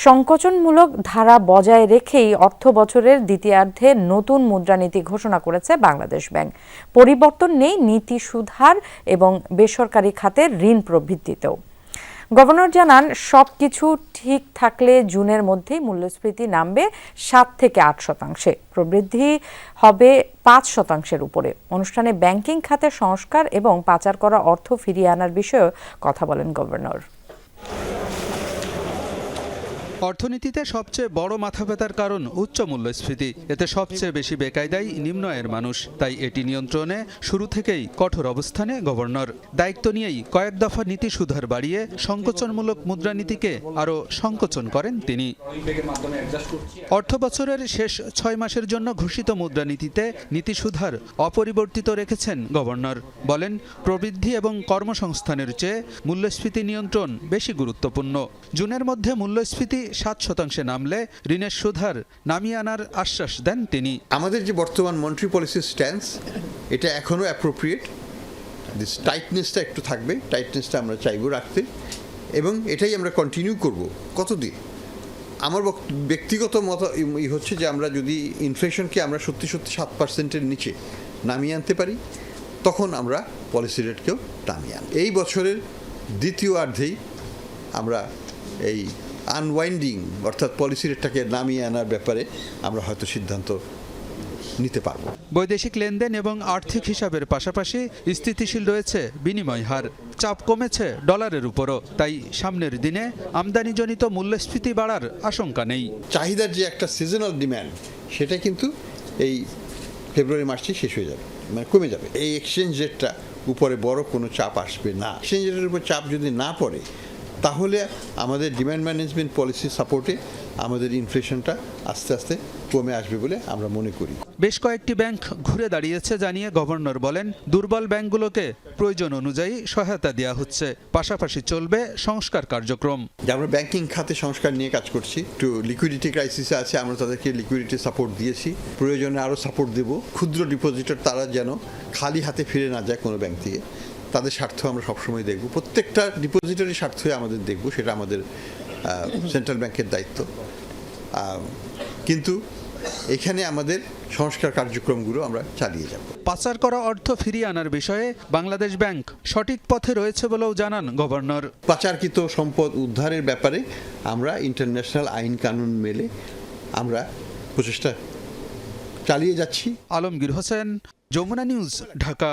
সংকোচনমূলক ধারা বজায় রেখেই অর্থ বছরের দ্বিতীয়ার্ধে নতুন মুদ্রানীতি ঘোষণা করেছে বাংলাদেশ ব্যাংক। পরিবর্তন নেই নীতি সুধার এবং বেসরকারি খাতের ঋণ প্রবৃদ্ধিতেও। গভর্নর জানান, সবকিছু ঠিক থাকলে জুনের মধ্যেই মূল্যস্ফীতি নামবে 7 থেকে 8%, প্রবৃদ্ধি হবে 5%-এর উপরে। অনুষ্ঠানে ব্যাংকিং খাতের সংস্কার এবং পাচার করা অর্থ ফিরিয়ে আনার বিষয়ে কথা বলেন গভর্নর। অর্থনীতিতে সবচেয়ে বড় মাথাব্যথার কারণ উচ্চ মূল্যস্ফীতি। এতে সবচেয়ে বেশি বেকায়দায় নিম্ন আয়ের মানুষ। তাই এটি নিয়ন্ত্রণে শুরু থেকেই কঠোর অবস্থানে গভর্নর। দায়িত্ব নিয়েই কয়েক দফা নীতি সুধার বাড়িয়ে সংকোচনমূলক মুদ্রানীতিকে আরও সংকোচন করেন তিনি। অর্থ বছরের শেষ 6 মাসের জন্য ঘোষিত মুদ্রানীতিতে নীতি সুধার অপরিবর্তিত রেখেছেন গভর্নর। বলেন, প্রবৃদ্ধি এবং কর্মসংস্থানের চেয়ে মূল্যস্ফীতি নিয়ন্ত্রণ বেশি গুরুত্বপূর্ণ। জুনের মধ্যে মূল্যস্ফীতি 7% নামলে ঋণের সুধার নামিয়ে আনার আশ্বাস দেন তিনি। আমাদের যে বর্তমান মনিটারি পলিসি স্ট্যান্স, এটা এখনো অ্যাপ্রোপ্রিয়েট। দিস টাইটনেসটা একটু থাকবে, টাইটনেসটা আমরা চাইবো রাখতে, এবং এটাই আমরা কন্টিনিউ করব। কতদিন? আমার ব্যক্তিগত মত হচ্ছে যে আমরা যদি ইনফ্লেশনকে আমরা সত্যি 7%-এর নিচে নামিয়ে আনতে পারি, তখন আমরা পলিসি রেটকেও নামিয়ে আনব। এই বছরের দ্বিতীয়ার্ধেই আমরা এই আনওয়াইন্ডিং অর্থাৎ পলিসি রেটটাকে নামিয়ে আনার ব্যাপারে আমরা হয়তো সিদ্ধান্ত নিতে পারব। বৈদেশিক লেনদেন এবং আর্থিক হিসাবের পাশাপাশি স্থিতিশীল রয়েছে বিনিময় হার। চাপ কমেছে ডলারের উপরও। তাই সামনের দিনে আমদানিজনিত মূল্যস্ফীতি বাড়ার আশঙ্কা নেই। চাহিদার যে একটা সিজনাল ডিম্যান্ড, সেটা কিন্তু এই ফেব্রুয়ারি মাসটি শেষ হয়ে যাবে, মানে কমে যাবে। এই এক্সচেঞ্জ রেটটা উপরে বড় কোনো চাপ আসবে না। এক্সচেঞ্জ রেটের উপর চাপ যদি না পড়ে, তাহলে আমাদের ডিমান্ড ম্যানেজমেন্ট পলিসি সাপোর্টে আমাদের ইনফ্লেশনটা আস্তে আস্তে কমে আসবে বলে আমরা মনে করি। বেশ কয়েকটি ব্যাংক ঘুরে দাঁড়িয়েছে জানিয়ে গভর্নর বলেন, দুর্বল ব্যাংকগুলোকে প্রয়োজন অনুযায়ী সহায়তা দেওয়া হচ্ছে। পাশাপাশি চলবে সংস্কার কার্যক্রম। আমরা ব্যাংকিং খাতে সংস্কার নিয়ে কাজ করছি। একটু লিকুইডিটি ক্রাইসিসে আছে, আমরা তাদেরকে লিকুইডিটি সাপোর্ট দিয়েছি, প্রয়োজনে আরও সাপোর্ট দেব। ক্ষুদ্র ডিপোজিটর তারা যেন খালি হাতে ফিরে না যায় কোনো ব্যাংক থেকে, তাদের স্বার্থ আমরা সবসময় দেখব। প্রত্যেকটা ডিপোজিটরি স্বার্থই আমাদের দেখব, সেটা আমাদের সেন্ট্রাল ব্যাংকের দায়িত্ব। কিন্তু এখানে আমাদের সংস্কার কার্যক্রমগুলো আমরা চালিয়ে যাব। পাচার করা অর্থ ফিরিয়ে আনার বিষয়ে বাংলাদেশ ব্যাংক সঠিক পথে রয়েছে বলেও জানান গভর্নর। পাচারকৃত সম্পদ উদ্ধারের ব্যাপারে আমরা ইন্টারন্যাশনাল আইন কানুন মেলে আমরা প্রচেষ্টা চালিয়ে যাচ্ছি। আলমগীর হোসেন, যমুনা নিউজ, ঢাকা।